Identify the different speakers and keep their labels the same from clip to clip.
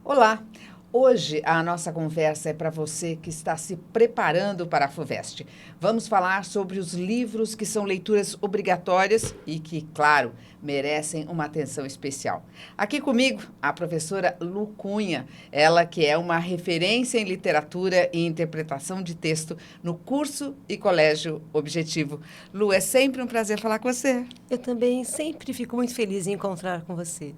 Speaker 1: Olá! Hoje a nossa conversa é para você que está se preparando para a FUVEST. Vamos falar sobre os livros que são leituras obrigatórias e que, claro, merecem uma atenção especial. Aqui comigo, a professora Lu Cunha, ela que é uma referência em literatura e interpretação de texto no curso e colégio Objetivo. Lu, é sempre um prazer falar com você.
Speaker 2: Eu também sempre fico muito feliz em encontrar com vocês.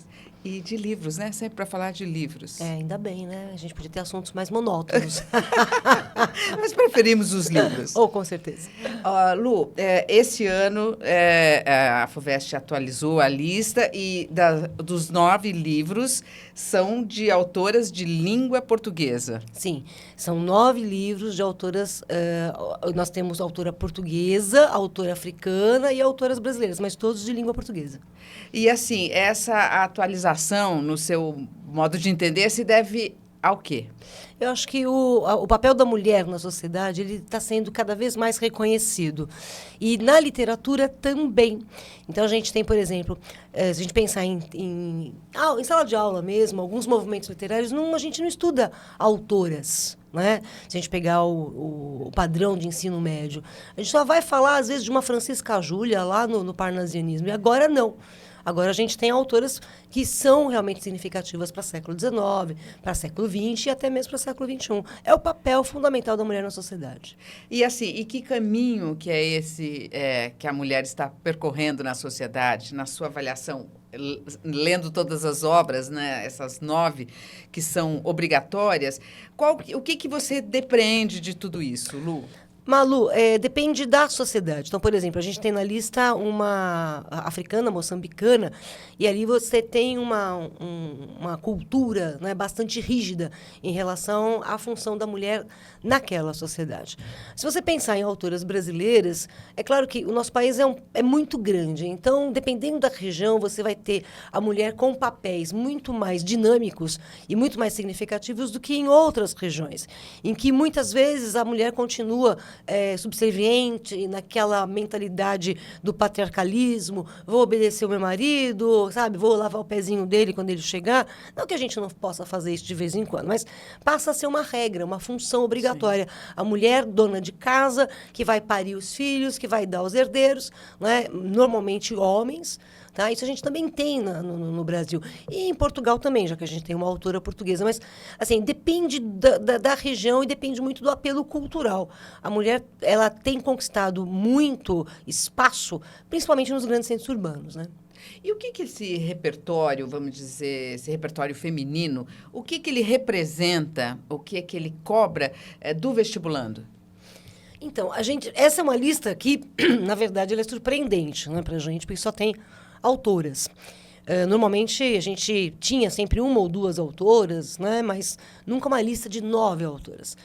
Speaker 1: E de livros, né? Sempre para falar de livros.
Speaker 2: Ainda bem, né? A gente podia ter assuntos mais monótonos.
Speaker 1: Nós preferimos os livros.
Speaker 2: Oh, com certeza.
Speaker 1: Lu, esse ano a FUVEST atualizou a lista e dos 9 livros são de autoras de língua portuguesa.
Speaker 2: Sim, são 9 livros de autoras. Nós temos autora portuguesa, autora africana e autoras brasileiras, mas todos de língua portuguesa.
Speaker 1: E assim, essa atualização, no seu modo de entender, se deve ao quê?
Speaker 2: Eu acho que o papel da mulher na sociedade ele está sendo cada vez mais reconhecido. E na literatura também. Então, a gente tem, por exemplo, se a gente pensar em sala de aula mesmo, alguns movimentos literários, a gente não estuda autoras. Né? Se a gente pegar o padrão de ensino médio, a gente só vai falar, às vezes, de uma Francisca Júlia lá no parnasianismo. E agora não. Agora a gente tem autoras que são realmente significativas para o século XIX, para o século XX e até mesmo para o século XXI. É o papel fundamental da mulher na sociedade.
Speaker 1: E assim, e que caminho que é esse que a mulher está percorrendo na sociedade, na sua avaliação, lendo todas as obras, né, essas 9 que são obrigatórias, o que você depreende de tudo isso, Lu?
Speaker 2: Malu, depende da sociedade. Então, por exemplo, a gente tem na lista uma africana, moçambicana, e ali você tem uma cultura, né, bastante rígida em relação à função da mulher naquela sociedade. Se você pensar em autoras brasileiras, é claro que o nosso país é muito grande. Então, dependendo da região, você vai ter a mulher com papéis muito mais dinâmicos e muito mais significativos do que em outras regiões, em que muitas vezes a mulher continua subserviente, naquela mentalidade do patriarcalismo, vou obedecer o meu marido, sabe? Vou lavar o pezinho dele quando ele chegar. Não que a gente não possa fazer isso de vez em quando, mas passa a ser uma regra, uma função obrigatória. Sim. A mulher, dona de casa, que vai parir os filhos, que vai dar os herdeiros, né? Normalmente homens. Tá? Isso a gente também tem no Brasil. E em Portugal também, já que a gente tem uma autora portuguesa. Mas, assim, depende da região e depende muito do apelo cultural. A mulher, ela tem conquistado muito espaço, principalmente nos grandes centros urbanos, né?
Speaker 1: E o que esse repertório, vamos dizer, esse repertório feminino, o que ele representa, o que ele cobra do vestibulando?
Speaker 2: Então, essa é uma lista que, na verdade, ela é surpreendente, né, pra gente, porque só tem autoras. Normalmente, a gente tinha sempre uma ou duas autoras, né, mas nunca uma lista de 9 autoras.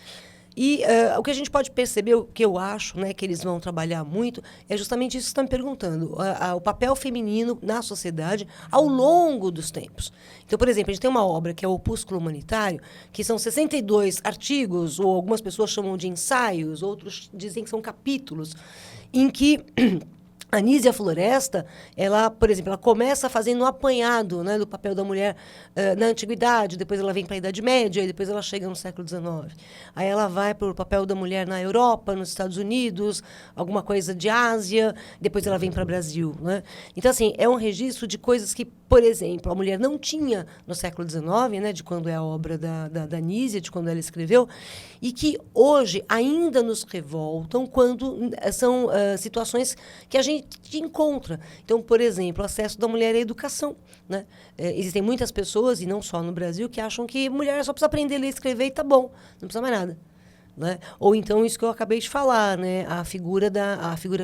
Speaker 2: E o que a gente pode perceber, o que eu acho, né, que eles vão trabalhar muito, é justamente isso que você está me perguntando, o papel feminino na sociedade ao longo dos tempos. Então, por exemplo, a gente tem uma obra que é o Opúsculo Humanitário, que são 62 artigos, ou algumas pessoas chamam de ensaios, outros dizem que são capítulos, em que a Nízia Floresta, ela, por exemplo, ela começa fazendo um apanhado, né, do papel da mulher na Antiguidade, depois ela vem para a Idade Média, e depois ela chega no século XIX. Aí ela vai para o papel da mulher na Europa, nos Estados Unidos, alguma coisa de Ásia, depois ela vem para o Brasil. Né? Então, assim, é um registro de coisas que, por exemplo, a mulher não tinha no século XIX, né, de quando é a obra da Nízia, de quando ela escreveu, e que hoje ainda nos revoltam quando são situações que a gente encontra. Então, por exemplo, o acesso da mulher à educação. Né? Existem muitas pessoas, e não só no Brasil, que acham que mulher só precisa aprender a ler e escrever e tá bom, não precisa mais nada. Né? Ou então isso que eu acabei de falar, né? A figura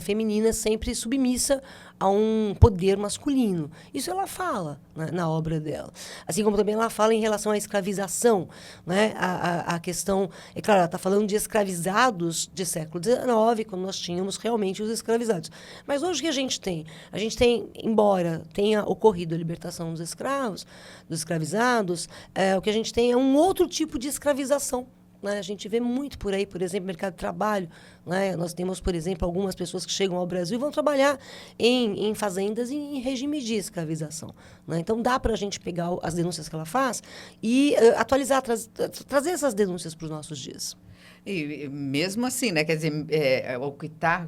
Speaker 2: feminina sempre submissa a um poder masculino. Isso ela fala, né, na obra dela. Assim como também ela fala em relação à escravização. Né? A questão, é claro, ela está falando de escravizados de século XIX, quando nós tínhamos realmente os escravizados. Mas hoje o que a gente tem? A gente tem, embora tenha ocorrido a libertação dos escravos, dos escravizados, o que a gente tem é um outro tipo de escravização né? A gente vê muito por aí, por exemplo, mercado de trabalho. Né? Nós temos, por exemplo, algumas pessoas que chegam ao Brasil e vão trabalhar em fazendas em regime de escravização. Né? Então, dá para a gente pegar as denúncias que ela faz e atualizar, trazer essas denúncias para os nossos dias.
Speaker 1: E mesmo assim, né? Quer dizer, o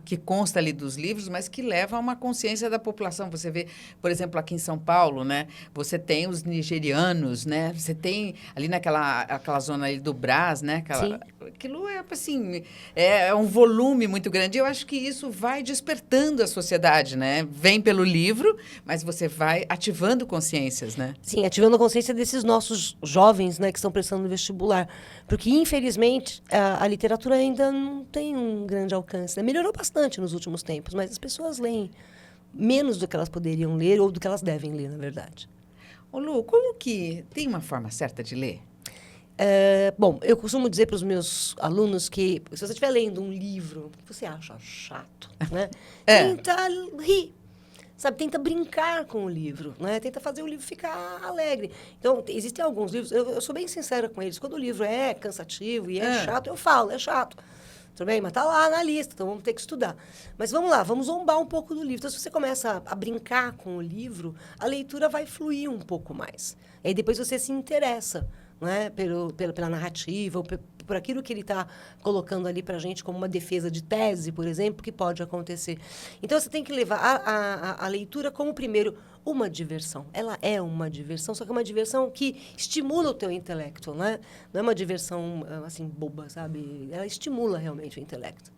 Speaker 1: que consta ali dos livros, mas que leva a uma consciência da população. Você vê, por exemplo, aqui em São Paulo, né? Você tem os nigerianos, né? Você tem ali aquela zona ali do Brás, né? Aquilo é assim, é um volume muito grande. Eu acho que isso vai despertando a sociedade, né? Vem pelo livro, mas você vai ativando consciências, né?
Speaker 2: Sim, ativando a consciência desses nossos jovens, né, que estão prestando no vestibular. Porque, infelizmente, a literatura ainda não tem um grande alcance. Né? Melhorou bastante nos últimos tempos, mas as pessoas leem menos do que elas poderiam ler ou do que elas devem ler, na verdade.
Speaker 1: Ô Lu, como que tem uma forma certa de ler?
Speaker 2: Bom, eu costumo dizer para os meus alunos que, se você estiver lendo um livro que você acha chato, né, tenta rir. Sabe, tenta brincar com o livro, né? Tenta fazer o livro ficar alegre. Então, existem alguns livros, eu sou bem sincera com eles, quando o livro é cansativo e é chato, eu falo, é chato. Tudo bem? Mas tá lá na lista, então vamos ter que estudar. Mas vamos lá, vamos zombar um pouco do livro. Então, se você começa a brincar com o livro, a leitura vai fluir um pouco mais. Aí depois você se interessa, né? Pela narrativa, ou por aquilo que ele está colocando ali para a gente como uma defesa de tese, por exemplo, que pode acontecer. Então, você tem que levar a leitura como, primeiro, uma diversão. Ela é uma diversão, só que é uma diversão que estimula o teu intelecto, né? Não é uma diversão, assim, boba, sabe? Ela estimula realmente o intelecto.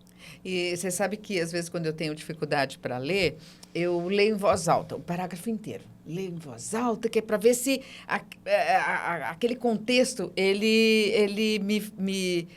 Speaker 1: E você sabe que, às vezes, quando eu tenho dificuldade para ler, eu leio em voz alta, o parágrafo inteiro. Leio em voz alta, que é para ver se aquele contexto ele me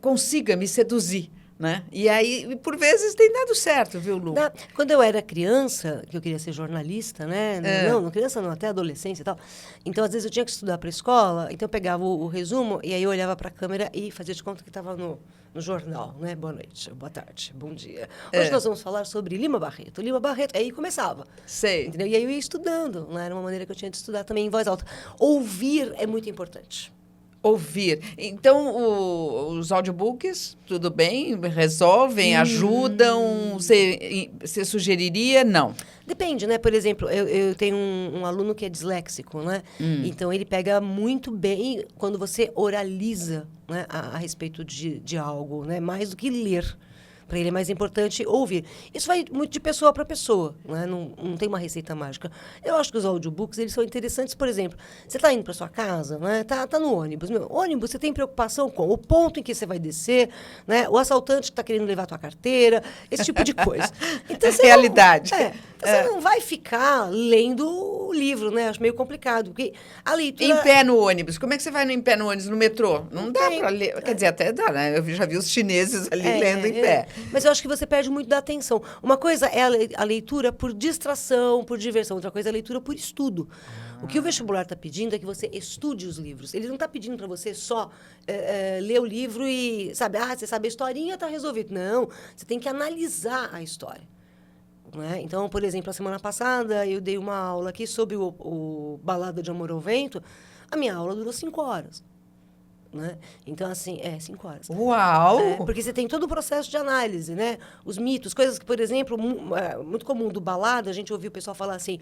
Speaker 1: consiga me seduzir. Né? E aí, por vezes, tem dado certo, viu, Lu?
Speaker 2: Quando eu era criança, que eu queria ser jornalista, né? Não, criança não, até adolescência e tal. Então, às vezes, eu tinha que estudar para a escola, então eu pegava o resumo e aí eu olhava para a câmera e fazia de conta que estava no jornal, né? Boa noite, boa tarde, bom dia. Hoje nós vamos falar sobre Lima Barreto. Lima Barreto, aí começava.
Speaker 1: Sei.
Speaker 2: Entendeu? E aí eu ia estudando, né? Era uma maneira que eu tinha de estudar também em voz alta. Ouvir é muito importante.
Speaker 1: Ouvir. Então, os audiobooks, tudo bem? Resolvem, ajudam? Você sugeriria? Não.
Speaker 2: Depende, né? Por exemplo, eu tenho um aluno que é disléxico, né? Então, ele pega muito bem quando você oraliza, né, a respeito de algo, né? Mais do que ler. Para ele é mais importante ouvir. Isso vai muito de pessoa para pessoa, né? Não tem uma receita mágica. Eu acho que os audiobooks, eles são interessantes, por exemplo, você está indo para sua casa, né? Tá no ônibus. Ônibus, você tem preocupação com o ponto em que você vai descer, né? O assaltante que está querendo levar a tua carteira, esse tipo de coisa. Então,
Speaker 1: realidade.
Speaker 2: Você não vai ficar lendo o livro, né? Acho meio complicado, porque a leitura...
Speaker 1: Em pé no ônibus. Como é que você vai em pé no ônibus, no metrô? Não dá para ler. Quer dizer, até dá, né? Eu já vi os chineses ali lendo em pé.
Speaker 2: Mas eu acho que você perde muito da atenção. Uma coisa é a leitura por distração, por diversão. Outra coisa é a leitura por estudo. O que o vestibular está pedindo é que você estude os livros. Ele não está pedindo para você só ler o livro e, sabe, você sabe a historinha, está resolvido. Não, você tem que analisar a história. Né? Então, por exemplo, a semana passada eu dei uma aula aqui sobre o Balada de Amor ao Vento. A minha aula durou 5 horas. Né? Então, assim, 5 horas.
Speaker 1: Uau!
Speaker 2: Porque você tem todo o processo de análise, né? Os mitos, coisas que, por exemplo, muito comum do Balada, a gente ouviu o pessoal falar assim: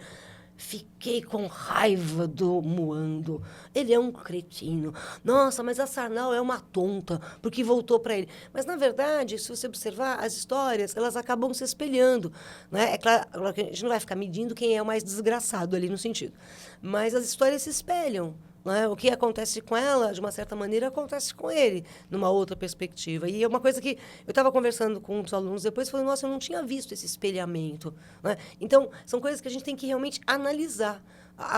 Speaker 2: fiquei com raiva do Muando. Ele é um cretino. Nossa, mas a Sarnau é uma tonta, porque voltou para ele. Mas, na verdade, se você observar, as histórias, elas acabam se espelhando. Né? É claro que a gente não vai ficar medindo quem é o mais desgraçado ali no sentido. Mas as histórias se espelham. Né? O que acontece com ela, de uma certa maneira, acontece com ele, numa outra perspectiva. E é uma coisa que eu estava conversando com os alunos depois, falei, nossa, eu não tinha visto esse espelhamento. Né? Então, são coisas que a gente tem que realmente analisar.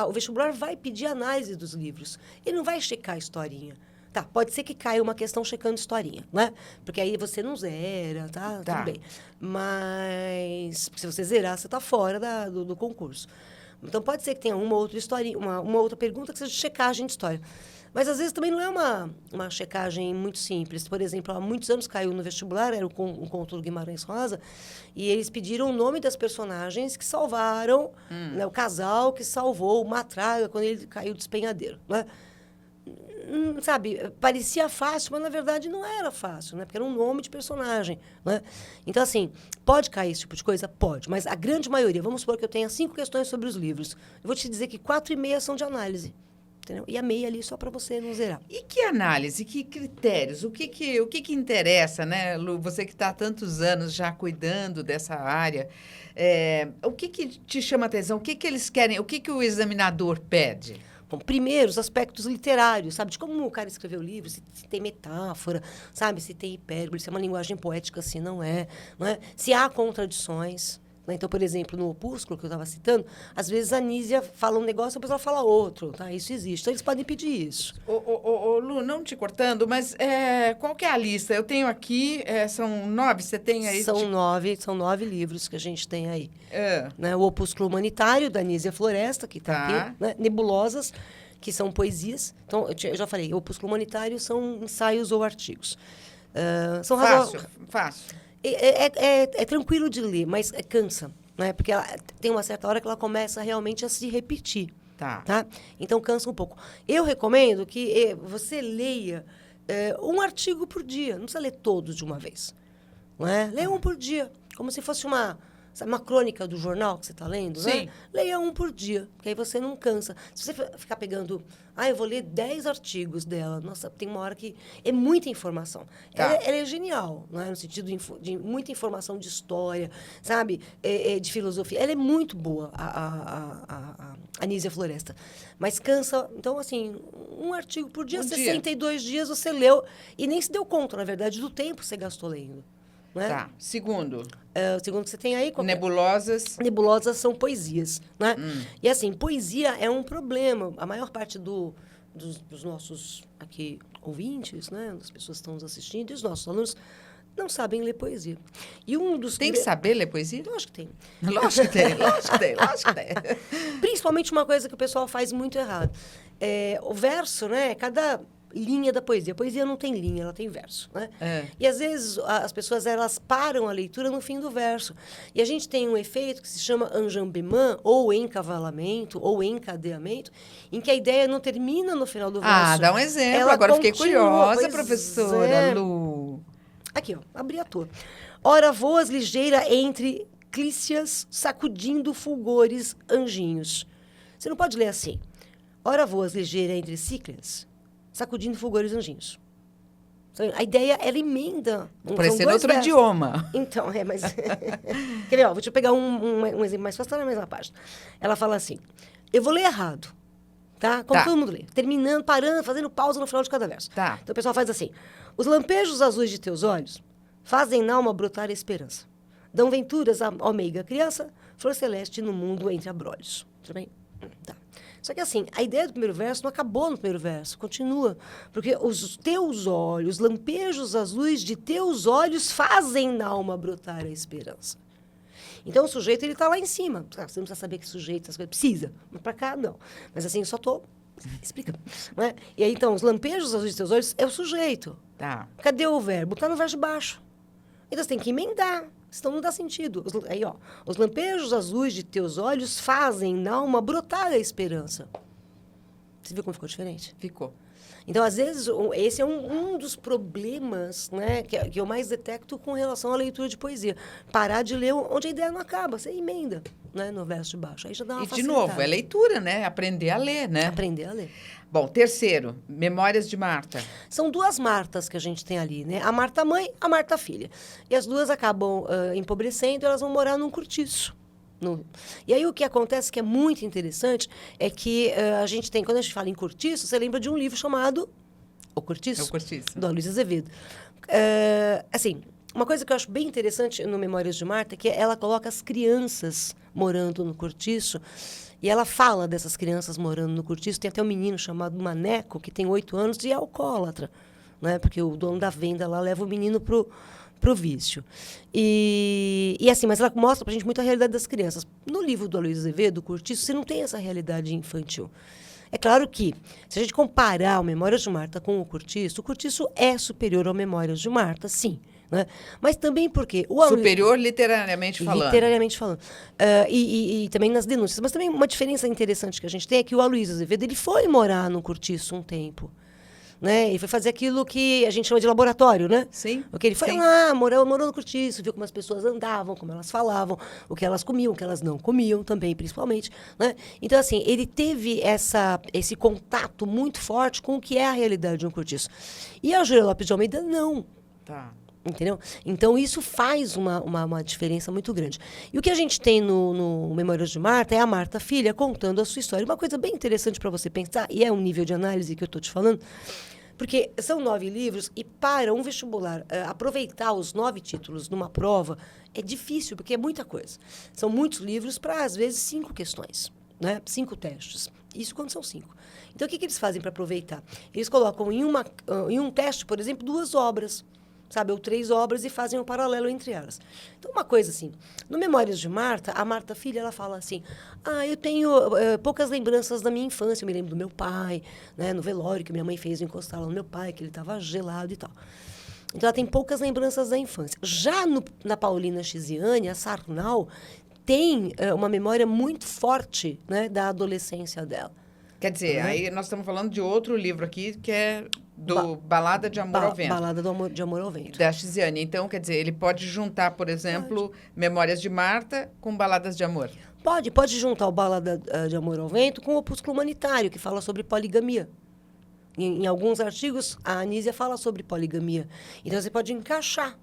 Speaker 2: O vestibular vai pedir análise dos livros. Ele não vai checar a historinha. Tá, pode ser que caia uma questão checando historinha, né? Porque aí você não zera, tá? Tudo bem. Mas, se você zerar, você está fora do concurso. Então, pode ser que tenha uma outra historinha, uma outra pergunta que seja checagem de história. Mas, às vezes, também não é uma checagem muito simples. Por exemplo, há muitos anos caiu no vestibular, era um conto do Guimarães Rosa, e eles pediram o nome das personagens que salvaram, né, o casal que salvou o Matraga quando ele caiu do despenhadeiro. Né? sabe, parecia fácil, mas na verdade não era fácil, né? Porque era um nome de personagem, né? Então, assim, pode cair esse tipo de coisa? Pode, mas a grande maioria, vamos supor que eu tenha 5 questões sobre os livros. Eu vou te dizer que 4,5 são de análise. Entendeu? E a meia ali só para você não zerar.
Speaker 1: E que análise, que critérios, o que interessa, né, Lu? Você que está há tantos anos já cuidando dessa área, o que te chama atenção? O que eles querem? O que o examinador pede?
Speaker 2: Bom, primeiro, os aspectos literários, sabe? De como o cara escreveu o livro, se tem metáfora, sabe? Se tem hipérbole, se é uma linguagem poética, se não é, não é? Se há contradições. Né? Então, por exemplo, no Opúsculo, que eu estava citando, às vezes a Nízia fala um negócio e depois ela fala outro, tá? Isso existe. Então, eles podem pedir isso.
Speaker 1: Ô, Lu, não te cortando, mas qual que é a lista? Eu tenho aqui, são 9, você tem aí?
Speaker 2: São 9 livros que a gente tem aí.
Speaker 1: É.
Speaker 2: Né? O Opúsculo Humanitário, da Nízia Floresta, que está
Speaker 1: Tá.
Speaker 2: aqui. Né? Nebulosas, que são poesias. Então, eu já falei, o Opúsculo Humanitário são ensaios ou artigos. São
Speaker 1: Fácil.
Speaker 2: É tranquilo de ler, mas cansa, né? Porque tem uma certa hora que ela começa realmente a se repetir.
Speaker 1: Tá.
Speaker 2: Então, cansa um pouco. Eu recomendo que você leia um artigo por dia. Não precisa ler todos de uma vez. Não é? Leia um por dia, como se fosse uma crônica do jornal que você está lendo,
Speaker 1: Sim.
Speaker 2: né? Leia um por dia, que aí você não cansa. Se você ficar pegando, eu vou ler 10 artigos dela, nossa, tem uma hora que é muita informação.
Speaker 1: Tá.
Speaker 2: Ela é genial, né? No sentido de muita informação de história, sabe? De filosofia. Ela é muito boa, a Nízia Floresta. Mas cansa, então, assim, um artigo por dia, 62 dias você leu e nem se deu conta, na verdade, do tempo que você gastou lendo. Né?
Speaker 1: Tá. Segundo.
Speaker 2: O segundo que você tem aí...
Speaker 1: Nebulosas.
Speaker 2: Nebulosas são poesias, né? E assim, poesia é um problema. A maior parte dos nossos aqui ouvintes, né? Das pessoas que estão nos assistindo, e os nossos alunos não sabem ler poesia. E um dos...
Speaker 1: Tem que saber ler poesia?
Speaker 2: Lógico que tem.
Speaker 1: Lógico que tem.
Speaker 2: Principalmente uma coisa que o pessoal faz muito errado. O verso, né? Cada linha da poesia. A poesia não tem linha, ela tem verso, né? E às vezes as pessoas elas param a leitura no fim do verso. E a gente tem um efeito que se chama enjambement, ou encavalamento, ou encadeamento, em que a ideia não termina no final do verso.
Speaker 1: Dá um exemplo.
Speaker 2: Ela
Speaker 1: Agora fiquei curiosa,
Speaker 2: pois
Speaker 1: professora Lu.
Speaker 2: Aqui, ó, abri a tua. Ora voas ligeira entre clícias, sacudindo fulgores anjinhos. Você não pode ler assim. Ora voas ligeira entre cíclias, sacudindo fulgores anjinhos. A ideia, ela emenda.
Speaker 1: Parecendo outro idioma.
Speaker 2: Então, mas... Quer ver, ó, deixa eu pegar um exemplo mais fácil, está na mesma página. Ela fala assim, eu vou ler errado, tá? Como todo mundo lê. Terminando, parando, fazendo pausa no final de cada verso.
Speaker 1: Tá.
Speaker 2: Então, o pessoal faz assim, os lampejos azuis de teus olhos fazem na alma brotar a esperança. Dão venturas à meiga criança, flor celeste no mundo entre abrolhos. Tudo bem? Tá. Só que assim, a ideia do primeiro verso não acabou no primeiro verso, continua. Porque os teus olhos, lampejos azuis de teus olhos fazem na alma brotar a esperança. Então, o sujeito, ele está lá em cima. Você não precisa saber que sujeito, essas coisas. Precisa. Mas para cá, não. Mas assim, eu só estou explicando. Né? E aí, então, os lampejos azuis de teus olhos é o sujeito.
Speaker 1: Tá.
Speaker 2: Cadê o verbo? Está no verso de baixo. Então, você tem que emendar. Senão não dá sentido. Aí, ó. Os lampejos azuis de teus olhos fazem na alma brotar a esperança. Você viu como ficou diferente?
Speaker 1: Ficou.
Speaker 2: Então, às vezes, esse é um dos problemas, né, que eu mais detecto com relação à leitura de poesia. Parar de ler onde a ideia não acaba. Você emenda, né, no verso de baixo. Aí já dá uma facilitada.
Speaker 1: De novo, é leitura, né? Aprender a ler, né?
Speaker 2: Aprender a ler.
Speaker 1: Bom, terceiro, Memórias de Marta.
Speaker 2: São 2 Martas que a gente tem ali, né? A Marta mãe, a Marta filha. E as duas acabam empobrecendo e elas vão morar num cortiço. E aí o que acontece que é muito interessante é que a gente tem, quando a gente fala em cortiço, você lembra de um livro chamado O Cortiço?
Speaker 1: O Cortiço.
Speaker 2: Do Aloysio Azevedo. Assim, uma coisa que eu acho bem interessante no Memórias de Marta é que ela coloca as crianças morando no cortiço e ela fala dessas crianças morando no cortiço. Tem até um menino chamado Maneco, que tem 8 anos e é alcoólatra, né? Porque o dono da venda lá leva o menino pro vício. E assim, mas ela mostra pra gente muito a realidade das crianças. No livro do Aloysio Azevedo, o Cortiço, você não tem essa realidade infantil. É claro que, se a gente comparar o Memórias de Marta com o Cortiço é superior ao Memórias de Marta, sim. Né? Mas também porque...
Speaker 1: Superior literariamente falando.
Speaker 2: Literariamente falando. E também nas denúncias. Mas também uma diferença interessante que a gente tem é que o Aloysio Azevedo ele foi morar no Cortiço um tempo. Né? E foi fazer aquilo que a gente chama de laboratório, né?
Speaker 1: Sim.
Speaker 2: Porque ele foi lá, morou no Cortiço, viu como as pessoas andavam, como elas falavam, o que elas comiam, o que elas não comiam também, principalmente. Né? Então, assim, ele teve esse contato muito forte com o que é a realidade de um cortiço. E a Júlia Lopes de Almeida, não.
Speaker 1: Tá.
Speaker 2: Entendeu? Então, isso faz uma diferença muito grande. E o que a gente tem no Memórias de Marta é a Marta Filha contando a sua história. Uma coisa bem interessante para você pensar, e é um nível de análise que eu estou te falando, porque são 9 livros e para um vestibular aproveitar os 9 títulos numa prova é difícil, porque é muita coisa. São muitos livros para, às vezes, 5 questões, né? 5 testes. Isso quando são 5. Então, o que eles fazem para aproveitar? Eles colocam em um teste, por exemplo, 2 obras. Sabe, ou 3 obras e fazem um paralelo entre elas. Então, uma coisa assim, no Memórias de Marta, a Marta Filha, ela fala assim, eu tenho poucas lembranças da minha infância, eu me lembro do meu pai, né, no velório que minha mãe fez encostar lá no meu pai, que ele estava gelado e tal. Então, ela tem poucas lembranças da infância. Já na Paulina Chiziane, a Sarnal tem uma memória muito forte, né, da adolescência dela.
Speaker 1: Quer dizer, aí nós estamos falando de outro livro aqui, que é do Balada de Amor ao Vento.
Speaker 2: Balada de Amor ao Vento.
Speaker 1: Da Chiziane. Então, quer dizer, ele pode juntar, por exemplo, Memórias de Marta com Baladas de Amor.
Speaker 2: Pode juntar o Balada de Amor ao Vento com o Opúsculo Humanitário, que fala sobre poligamia. Em alguns artigos, a Anísia fala sobre poligamia. Então, você pode encaixar,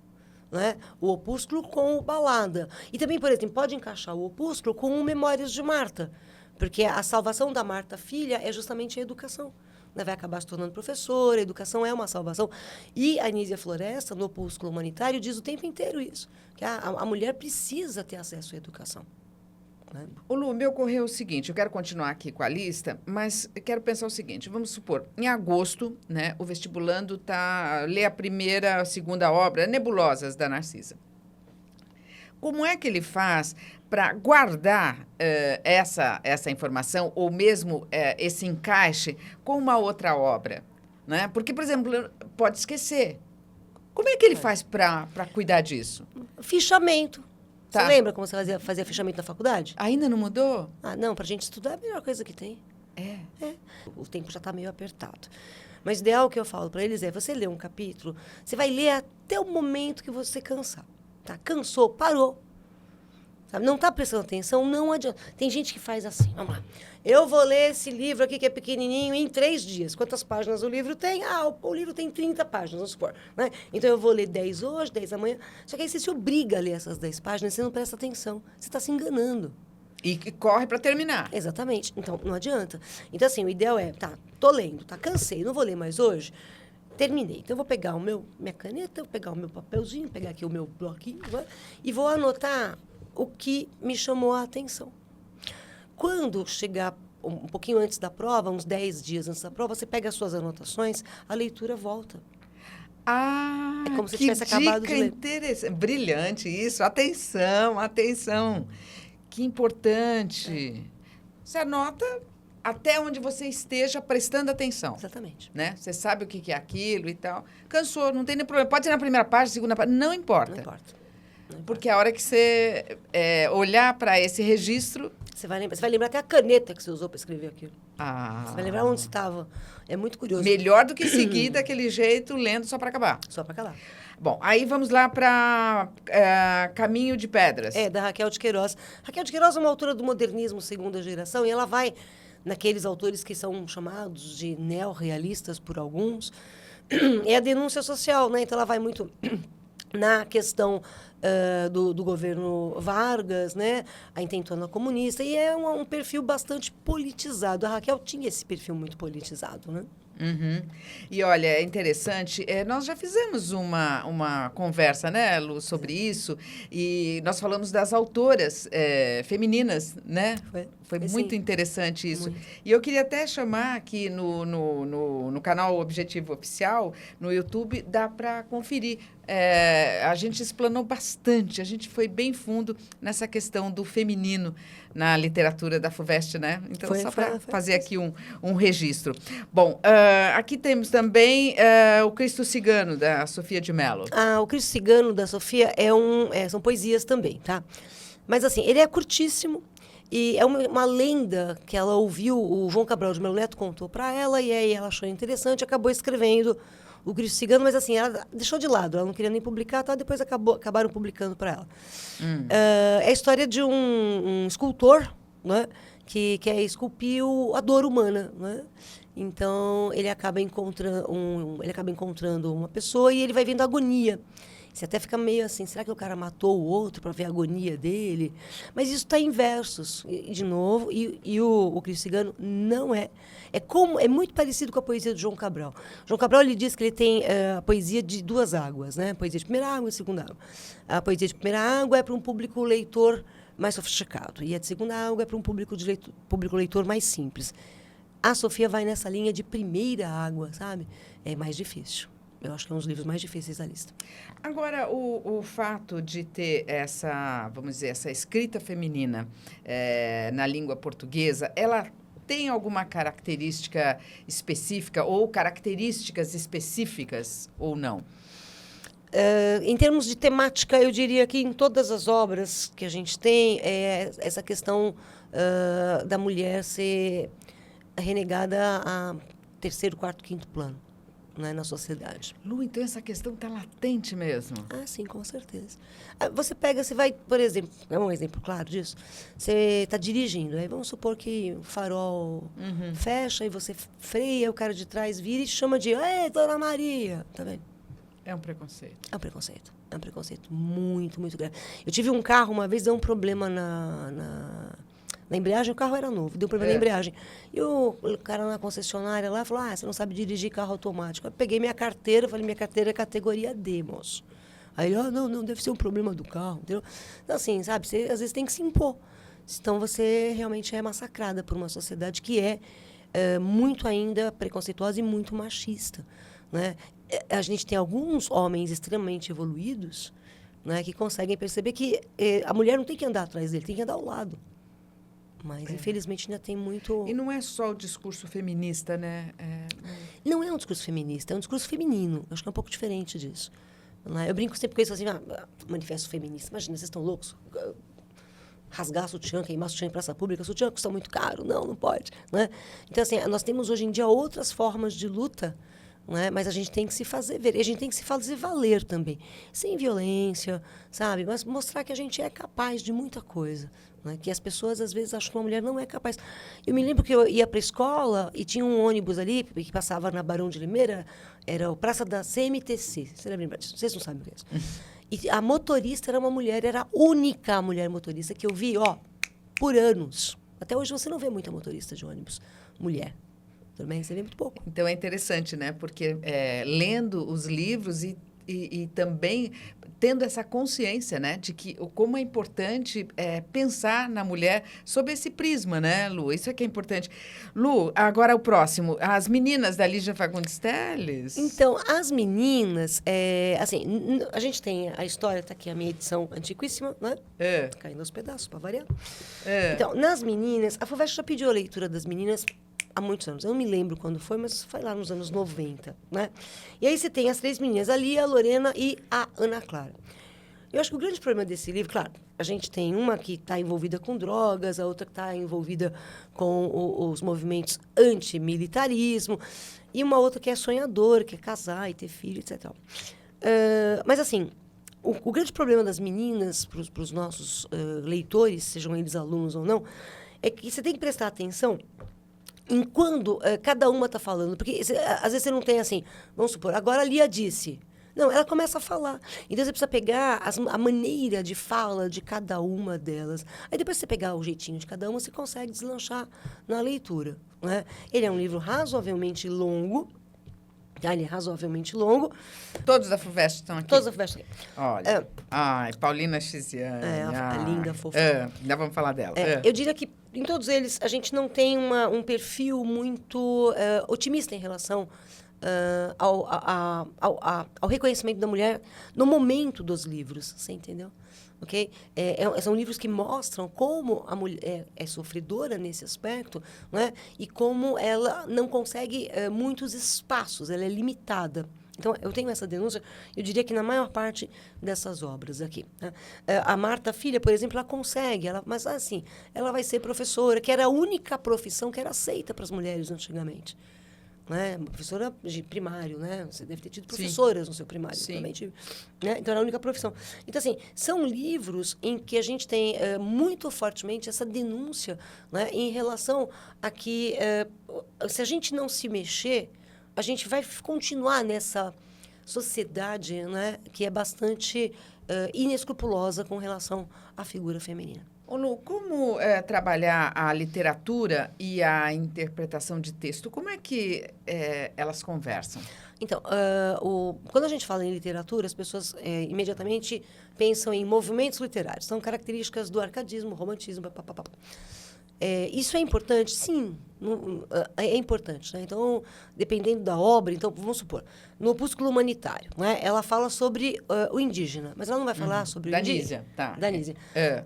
Speaker 2: né, o Opúsculo com o Balada. E também, por exemplo, pode encaixar o Opúsculo com o Memórias de Marta. Porque a salvação da Marta Filha é justamente a educação. Né? Vai acabar se tornando professora, a educação é uma salvação. E a Anísia Floresta, no Opúsculo Humanitário, diz o tempo inteiro isso. Que a mulher precisa ter acesso à educação. Né?
Speaker 1: Ô Lu, me ocorreu o seguinte, eu quero continuar aqui com a lista, mas eu quero pensar o seguinte, vamos supor, em agosto, né, o vestibulando lê a primeira, a segunda obra, Nebulosas, da Narcisa. Como é que ele faz para guardar essa informação ou mesmo esse encaixe com uma outra obra? Né? Porque, por exemplo, pode esquecer. Como é que ele faz para cuidar disso?
Speaker 2: Fichamento.
Speaker 1: Tá.
Speaker 2: Você lembra como você fazia fichamento na faculdade?
Speaker 1: Ainda não mudou?
Speaker 2: Não, para a gente estudar é a melhor coisa que tem.
Speaker 1: É.
Speaker 2: O tempo já está meio apertado. Mas o ideal que eu falo para eles é, você lê um capítulo, você vai ler até o momento que você cansar. Tá? Cansou, parou. Sabe? Não está prestando atenção, não adianta. Tem gente que faz assim, vamos lá. Eu vou ler esse livro aqui que é pequenininho em 3 dias. Quantas páginas o livro tem? O livro tem 30 páginas, vamos supor. Né? Então, eu vou ler 10 hoje, 10 amanhã. Só que aí você se obriga a ler essas 10 páginas e você não presta atenção. Você está se enganando.
Speaker 1: E corre para terminar.
Speaker 2: Exatamente. Então, não adianta. Então, assim, o ideal é, tô lendo, cansei, não vou ler mais hoje. Terminei. Então, eu vou pegar minha caneta, vou pegar o meu papelzinho, pegar aqui o meu bloquinho, né? E vou anotar o que me chamou a atenção. Quando chegar um pouquinho antes da prova, uns 10 dias antes da prova, você pega as suas anotações, a leitura volta. É como se tivesse acabado de ler.
Speaker 1: Interessante. Brilhante isso. Atenção, atenção. Que importante. Você anota até onde você esteja prestando atenção.
Speaker 2: Exatamente.
Speaker 1: Né? Você sabe o que é aquilo e tal. Cansou, não tem nem problema. Pode ser na primeira página, segunda página, não importa.
Speaker 2: Não importa.
Speaker 1: Porque a hora que você olhar para esse registro...
Speaker 2: Você vai lembrar até a caneta que você usou para escrever aquilo.
Speaker 1: Você
Speaker 2: vai lembrar onde você estava. É muito curioso.
Speaker 1: Melhor do que seguir daquele jeito, lendo só para acabar.
Speaker 2: Só para acabar.
Speaker 1: Bom, aí vamos lá para Caminho de Pedras.
Speaker 2: Da Raquel de Queiroz. Raquel de Queiroz é uma autora do modernismo segunda geração, e ela vai naqueles autores que são chamados de neorrealistas por alguns. É a denúncia social, né? Então, ela vai muito na questão do governo Vargas, né? A intentona comunista, e é um perfil bastante politizado. A Raquel tinha esse perfil muito politizado, né?
Speaker 1: Uhum. E olha, é interessante, nós já fizemos uma conversa, né, Lu, sobre isso, e nós falamos das autoras femininas, né? Foi muito interessante isso. Muito. E eu queria até chamar aqui no canal Objetivo Oficial, no YouTube, dá para conferir a gente explanou bastante, a gente foi bem fundo nessa questão do feminino na literatura da FUVEST, né? Então, só para fazer aqui um registro. Bom, aqui temos também o Cristo Cigano, da Sofia de Mello.
Speaker 2: O Cristo Cigano, da Sofia, são poesias também, tá? Mas, assim, ele é curtíssimo. E é uma lenda que ela ouviu, o João Cabral de Melo Neto contou para ela, e aí ela achou interessante, acabou escrevendo o Cristo Cigano, mas assim, ela deixou de lado, ela não queria nem publicar, tá? Depois acabaram publicando para ela. É a história de um escultor, né, que quer esculpir a dor humana, né? Então, ele acaba encontrando uma pessoa e ele vai vendo a agonia. Você até fica meio assim, será que o cara matou o outro para ver a agonia dele? Mas isso está em versos, de novo, e o Cristo Cigano não é. É muito parecido com a poesia do João Cabral. João Cabral, ele diz que ele tem a poesia de duas águas, né? A poesia de primeira água e segunda água. A poesia de primeira água é para um público leitor mais sofisticado, e a de segunda água é para um público leitor mais simples. A Sofia vai nessa linha de primeira água, sabe? É mais difícil. Eu acho que é um dos livros mais difíceis da lista.
Speaker 1: Agora, o fato de ter vamos dizer, essa escrita feminina na língua portuguesa, ela tem alguma característica específica ou características específicas ou não?
Speaker 2: Em termos de temática, eu diria que em todas as obras que a gente tem, essa questão da mulher ser renegada a terceiro, quarto, quinto plano. Né, na sociedade.
Speaker 1: Lu, então essa questão está latente mesmo?
Speaker 2: Sim, com certeza. Você vai, por exemplo, é um exemplo claro disso, você está dirigindo, aí vamos supor que o farol fecha e você freia, o cara de trás vira e chama de "Ei, Dona Maria", tá vendo?
Speaker 1: É um preconceito.
Speaker 2: É um preconceito. É um preconceito muito, muito grave. Eu tive um carro, uma vez, deu um problema na embreagem, o carro era novo, deu problema na embreagem. E o cara na concessionária lá falou, você não sabe dirigir carro automático. Eu peguei minha carteira, falei, minha carteira é categoria D, moço. Aí ele, não, deve ser um problema do carro, entendeu? Então, assim, sabe, você às vezes tem que se impor. Então, você realmente é massacrada por uma sociedade que é muito ainda preconceituosa e muito machista, né? A gente tem alguns homens extremamente evoluídos, né, que conseguem perceber que a mulher não tem que andar atrás dele, tem que andar ao lado. Mas, infelizmente, ainda tem muito...
Speaker 1: E não é só o discurso feminista, né?
Speaker 2: Não é um discurso feminista, é um discurso feminino. Eu acho que é um pouco diferente disso. Né? Eu brinco sempre com isso, assim, manifesto feminista. Imagina, vocês estão loucos? Rasgar sutiã, queimar sutiã em praça pública, sutiã custa muito caro. Não pode. Né? Então, assim, nós temos hoje em dia outras formas de luta, né? Mas a gente tem que se fazer ver, e a gente tem que se fazer valer também. Sem violência, sabe? Mas mostrar que a gente é capaz de muita coisa. Né? Que as pessoas, às vezes, acham que uma mulher não é capaz. Eu me lembro que eu ia para a escola e tinha um ônibus ali, que passava na Barão de Limeira, era o Praça da CMTC. Você lembra disso? Vocês não sabem o que é isso. E a motorista era uma mulher, era a única mulher motorista que eu vi, por anos. Até hoje você não vê muita motorista de ônibus mulher. Também você vê muito pouco.
Speaker 1: Então, é interessante, né? Porque lendo os livros e também tendo essa consciência, né, de que como é importante pensar na mulher sob esse prisma, né, Lu? Isso é que é importante. Lu, agora o próximo. As meninas da Lígia Fagundes Telles.
Speaker 2: Então, as meninas, assim, a gente tem a história, está aqui a minha edição antiquíssima, né? Caindo aos pedaços, para variar. Então, nas meninas, a FUVEST já pediu a leitura das meninas há muitos anos. Eu não me lembro quando foi, mas foi lá nos anos 90, né? E aí você tem as três meninas, a Lia, a Lorena e a Ana Clara. Eu acho que o grande problema desse livro, claro, a gente tem uma que está envolvida com drogas, a outra que está envolvida com os movimentos antimilitarismo, e uma outra que é sonhadora, que é casar e ter filho, etc. Mas, assim, o grande problema das meninas, para os nossos leitores, sejam eles alunos ou não, é que você tem que prestar atenção em quando cada uma está falando. Porque, às vezes, você não tem assim... Vamos supor, agora a Lia disse. Não, ela começa a falar. Então, você precisa pegar a maneira de fala de cada uma delas. Aí, depois que você pegar o jeitinho de cada uma, você consegue deslanchar na leitura. Né? Ele é um livro razoavelmente longo. Ele é razoavelmente longo.
Speaker 1: Todos da FUVEST estão aqui?
Speaker 2: Todos da FUVEST aqui.
Speaker 1: Olha. Paulina Chiziane.
Speaker 2: A linda, fofa.
Speaker 1: Ainda vamos falar dela.
Speaker 2: Eu diria que, em todos eles, a gente não tem um perfil muito otimista em relação ao reconhecimento da mulher no momento dos livros, você entendeu? Okay? São livros que mostram como a mulher é sofredora nesse aspecto, né? E como ela não consegue muitos espaços, ela é limitada. Então, eu tenho essa denúncia, eu diria que na maior parte dessas obras aqui. Né? A Marta Filha, por exemplo, ela consegue, mas assim, ela vai ser professora, que era a única profissão que era aceita para as mulheres antigamente. Né? Professora de primário, né? Você deve ter tido professoras no seu primário.
Speaker 1: Sim.
Speaker 2: Também tive, né? Então, era a única profissão. Então, assim, são livros em que a gente tem muito fortemente essa denúncia, né? Em relação a que, se a gente não se mexer, a gente vai continuar nessa sociedade, né? Que é bastante inescrupulosa com relação à figura feminina.
Speaker 1: Ô Lu, como trabalhar a literatura e a interpretação de texto? Como é que elas conversam?
Speaker 2: Então, quando a gente fala em literatura, as pessoas imediatamente pensam em movimentos literários. São características do arcadismo, romantismo, papapá. Isso é importante? Sim, é importante. Né? Então, dependendo da obra, então, vamos supor, no Opúsculo Humanitário, né? Ela fala sobre o indígena, mas ela não vai falar sobre o indígena.
Speaker 1: Da Nízia.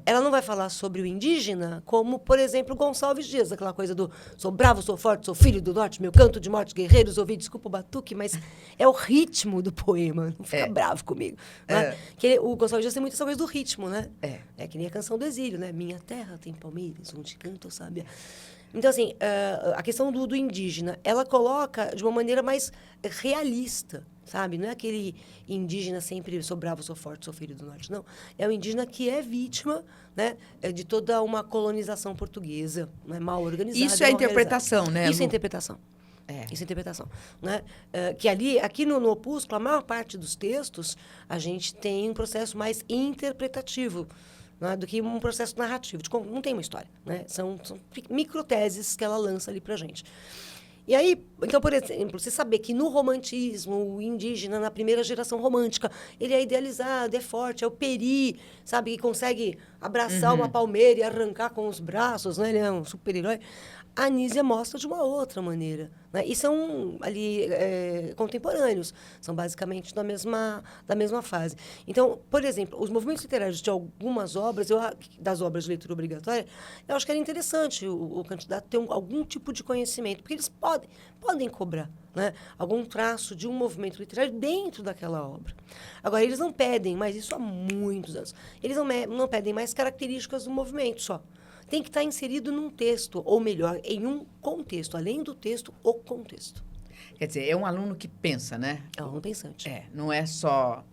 Speaker 2: Ela não vai falar sobre o indígena como, por exemplo, Gonçalves Dias, aquela coisa do sou bravo, sou forte, sou filho do norte, meu canto de morte, guerreiros, ouvi, desculpa o batuque, mas é o ritmo do poema, não fica bravo comigo. Né? Que o Gonçalves Dias tem muito essa coisa do ritmo, né? É que nem a canção do exílio, né? Minha terra tem palmeiras, onde canto sábia. Então, assim, a questão do indígena, ela coloca de uma maneira mais realista, sabe? Não é aquele indígena sempre sou bravo, sou forte, sou filho do norte, não. É o indígena que é vítima, né, de toda uma colonização portuguesa, né, mal organizada.
Speaker 1: Isso é interpretação, né, Lu?
Speaker 2: Isso é interpretação. Isso é interpretação. Né? Que aqui no Opúsculo, a maior parte dos textos, a gente tem um processo mais interpretativo, né, do que um processo narrativo. Não tem uma história. Né? São microteses que ela lança ali pra gente. E aí, então, por exemplo, você saber que no romantismo, o indígena, na primeira geração romântica, ele é idealizado, é forte, é o peri, sabe? Que consegue abraçar uma palmeira e arrancar com os braços, né? Ele é um super-herói. A Nízia mostra de uma outra maneira. Né? E são ali contemporâneos, são basicamente da mesma fase. Então, por exemplo, os movimentos literários de algumas obras, das obras de leitura obrigatória, eu acho que era interessante o candidato ter algum tipo de conhecimento, porque eles podem cobrar, né, algum traço de um movimento literário dentro daquela obra. Agora, eles não pedem mais isso há muitos anos. Eles não pedem mais características do movimento só. Tem que estar inserido num texto, ou melhor, em um contexto. Além do texto, o contexto.
Speaker 1: Quer dizer, é um aluno que pensa, né?
Speaker 2: É um aluno pensante.
Speaker 1: Não é só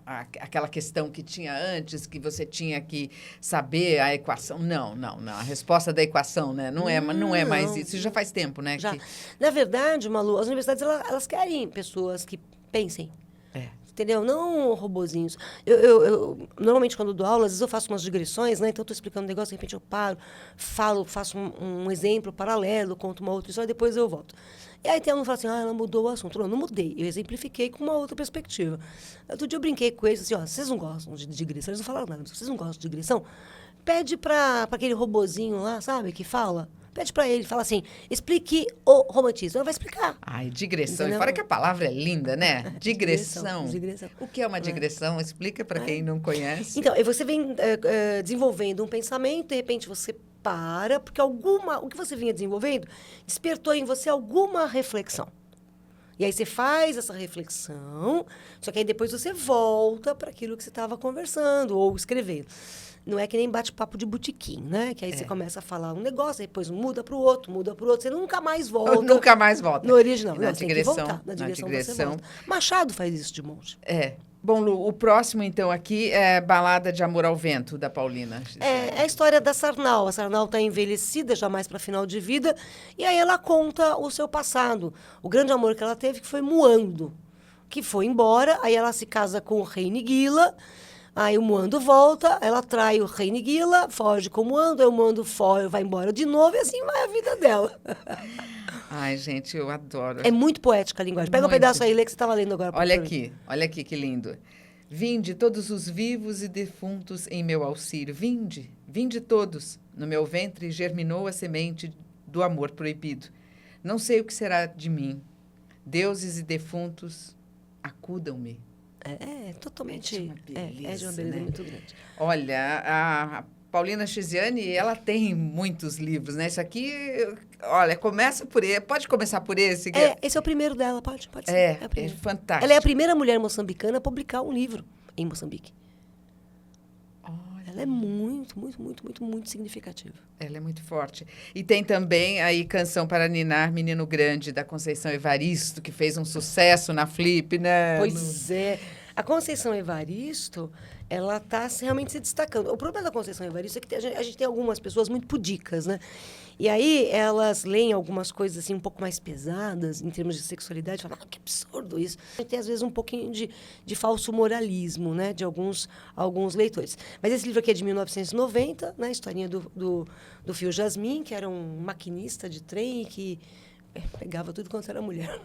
Speaker 1: aquela questão que tinha antes, que você tinha que saber a equação. Não. A resposta da equação, né? Não é mais isso. Isso já faz tempo, né?
Speaker 2: Já. Na verdade, Malu, as universidades, elas querem pessoas que pensem. Entendeu? Não robozinhos. Eu normalmente, quando dou aula, às vezes eu faço umas digressões, né? Então, eu estou explicando um negócio, de repente eu paro, faço um exemplo paralelo, conto uma outra história, depois eu volto. E aí tem aluno que fala assim, ela mudou o assunto. Não mudei. Eu exemplifiquei com uma outra perspectiva. Outro dia eu brinquei com eles, assim, vocês não gostam de digressão? Eles não falaram nada, vocês não gostam de digressão? Pede para aquele robozinho lá, sabe, que fala... Pede para ele, fala assim, explique o romantismo. Ele vai explicar.
Speaker 1: Ai, digressão. Entendeu? E fora que a palavra é linda, né? Digressão.
Speaker 2: Digressão.
Speaker 1: O que é uma digressão? Explica para quem não conhece.
Speaker 2: Então, você vem desenvolvendo um pensamento, de repente você para, porque o que você vinha desenvolvendo despertou em você alguma reflexão. E aí você faz essa reflexão, só que aí depois você volta para aquilo que você estava conversando ou escrevendo. Não é que nem bate-papo de botequim, né? Que aí você começa a falar um negócio, depois muda para o outro, você nunca mais volta.
Speaker 1: Nunca mais volta.
Speaker 2: No original.
Speaker 1: Na digressão.
Speaker 2: Tem que voltar. Na digressão. Você volta. Machado faz isso de monte.
Speaker 1: Bom, Lu, o próximo, então, aqui é Balada de Amor ao Vento, da Paulina.
Speaker 2: É a história da Sarnau. A Sarnau está envelhecida, já mais para final de vida, e aí ela conta o seu passado. O grande amor que ela teve, que foi Muando, que foi embora, aí ela se casa com o rei Niguila. Aí o Muando volta, ela trai o rei Niguila, foge com o Muando, aí o Muando foge, vai embora de novo, e assim vai a vida dela.
Speaker 1: Ai, gente, eu adoro.
Speaker 2: É muito poética a linguagem. Pega um pedaço aí e lê que você estava lendo agora.
Speaker 1: Olha aqui, que lindo. Vinde todos os vivos e defuntos em meu auxílio. Vinde todos. No meu ventre germinou a semente do amor proibido. Não sei o que será de mim. Deuses e defuntos, acudam-me.
Speaker 2: Totalmente.
Speaker 1: É de uma beleza,
Speaker 2: É de uma beleza
Speaker 1: né?
Speaker 2: muito grande.
Speaker 1: Olha, a Paulina Chiziane, ela tem muitos livros, né? Isso aqui, olha, começa por ele. Pode começar por esse?
Speaker 2: Esse é o primeiro dela, pode ser.
Speaker 1: É,
Speaker 2: o
Speaker 1: é
Speaker 2: primeiro.
Speaker 1: fantástico.
Speaker 2: Ela é a primeira mulher moçambicana a publicar um livro em Moçambique.
Speaker 1: Olha,
Speaker 2: Ela é muito, muito, muito, muito, muito significativa.
Speaker 1: ela é muito forte. E tem também aí Canção para Ninar, Menino Grande, da Conceição Evaristo, que fez um sucesso na Flip, né?
Speaker 2: Pois é. A Conceição Evaristo, ela está realmente se destacando. O problema da Conceição Evaristo é que a gente tem algumas pessoas muito pudicas, né? E aí elas leem algumas coisas assim um pouco mais pesadas em termos de sexualidade, falam, que absurdo isso. Tem às vezes um pouquinho de falso moralismo, né, de alguns leitores. Mas esse livro aqui é de 1990, né, a historinha do Fio Jasmin, que era um maquinista de trem e que pegava tudo quanto era mulher.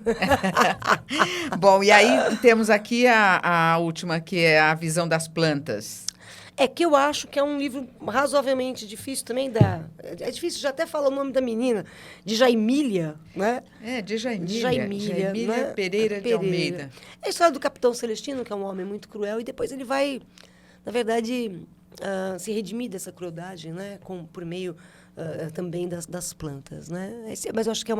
Speaker 1: Bom, e aí temos aqui a última, que é A Visão das Plantas.
Speaker 2: Que eu acho que é um livro razoavelmente difícil também. É difícil já até falar o nome da menina, de Jaimília, né?
Speaker 1: De Jaimília.
Speaker 2: Jaimília, né?
Speaker 1: Pereira de Almeida.
Speaker 2: É a história do Capitão Celestino, que é um homem muito cruel, e depois ele vai, na verdade, se redimir dessa crueldade, né? Por meio também das plantas, né? Mas eu acho que é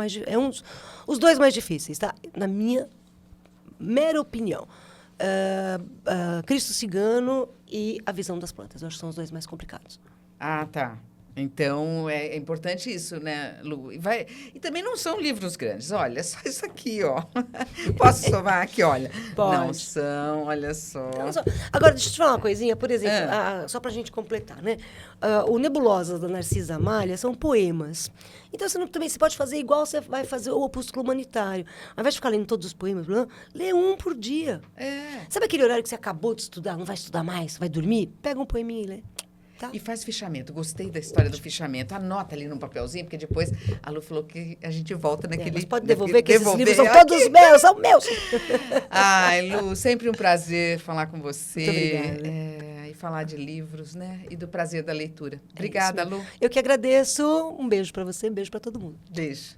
Speaker 2: os dois mais difíceis, tá? Na minha mera opinião. Cristo Cigano e A Visão das Plantas. Eu acho que são os dois mais complicados.
Speaker 1: Ah, tá. Então, é importante isso, né, Lu? E também não são livros grandes. Olha, só isso aqui, ó. Posso somar aqui, olha?
Speaker 2: Pode.
Speaker 1: Não são, olha só.
Speaker 2: Agora, deixa eu te falar uma coisinha. Por exemplo, só para a gente completar, né? O Nebulosas, da Narcisa Amália, são poemas. Então, você pode fazer igual você vai fazer o Opúsculo Humanitário. Ao invés de ficar lendo todos os poemas, lê um por dia. Sabe aquele horário que você acabou de estudar, não vai estudar mais, vai dormir? Pega um poeminha e lê. Tá.
Speaker 1: E faz fichamento. Gostei da história do fichamento. Anota ali num papelzinho, porque depois a Lu falou que a gente volta naquele...
Speaker 2: Mas pode devolver, que esses livros são todos meus, são meus.
Speaker 1: Ai, Lu, sempre um prazer falar com você.
Speaker 2: Muito obrigada.
Speaker 1: E falar de livros, né? E do prazer da leitura. Obrigada, Lu.
Speaker 2: Eu que agradeço. Um beijo para você, um beijo para todo mundo.
Speaker 1: Beijo.